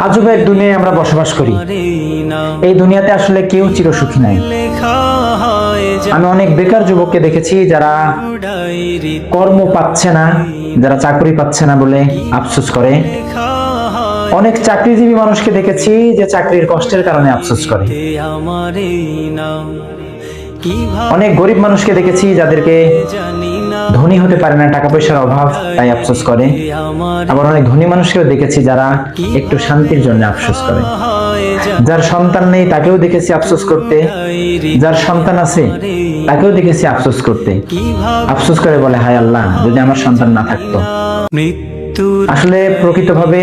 আজব এক দুনিয়ায় আমরা বসবাস করি। এই দুনিয়াতে আসলে কেউ চিরসুখী নাই। আমি অনেক বেকার যুবককে দেখেছি যারা কর্ম পাচ্ছে না, যারা চাকরি পাচ্ছে না বলে আফসোস করে। অনেক চাকরিজীবী মানুষকে দেখেছি যে চাকরির কষ্টের কারণে আফসোস করে। অনেক গরিব মানুষকে দেখেছি যাদেরকে ধনী হতে পারে না, টাকা পয়সার অভাব, তাই আফসোস করে। আবার অনেক ধনী মানুষকেও দেখেছি যারা একটু শান্তির জন্য আফসোস করে। যার সন্তান নেই তাকেও দেখেছি আফসোস করতে, যার সন্তান আছে তাকেও দেখেছি আফসোস করতে। আফসোস করে বলে, হায় আল্লাহ, যদি আমার সন্তান না থাকতো। আসলে প্রকৃতভাবে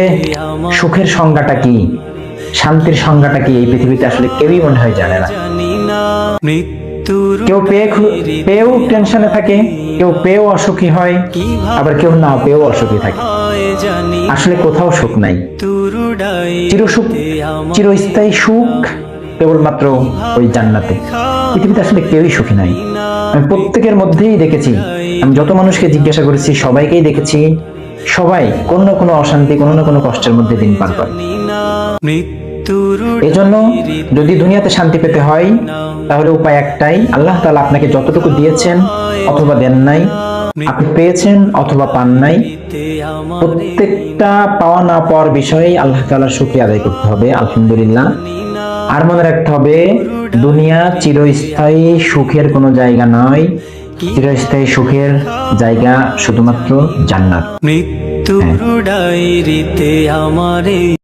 সুখের সংজ্ঞাটা কি, শান্তির সংজ্ঞাটা কি, এই পৃথিবীতে আসলে কেউই মনে হয় জানে না। কেউ পেয়েও টেনশনে থাকে, কেউ পেয়েও অসুখী হয়, আবার কেউ না পেয়েও অসুখী থাকে। আসলে কোথাও সুখ নাই। চিরসুখ, চিরস্থায়ী সুখ কেবলমাত্র ওই জান্নাতে। পৃথিবীতে আসলে কেউই সুখী নাই। আমি প্রত্যেকের মধ্যেই দেখেছি, আমি যত মানুষকে জিজ্ঞাসা করেছি সবাইকেই দেখেছি, সবাই কোনো না কোনো অশান্তি, কোনো না কোনো কষ্টের মধ্যে দিন পার করে। এজন্য যদি দুনিয়াতে শান্তি পেতে হয় তাহলে উপায় একটাই, আল্লাহ তাআলা আপনাকে যতটুকু দিয়েছেন অথবা দেন নাই, আপনি পেয়েছেন অথবা পান নাই, প্রত্যেকটা পাওয়া না পাওয়ার বিষয়ে আল্লাহ তাআলার শুকরিয়া আদায় করতে হবে, আলহামদুলিল্লাহ। আর মনে রাখতে হবে, দুনিয়া চিরস্থায়ী সুখের কোনো জায়গা নয়। চিরস্থায়ী সুখের জায়গা শুধুমাত্র জান্নাত।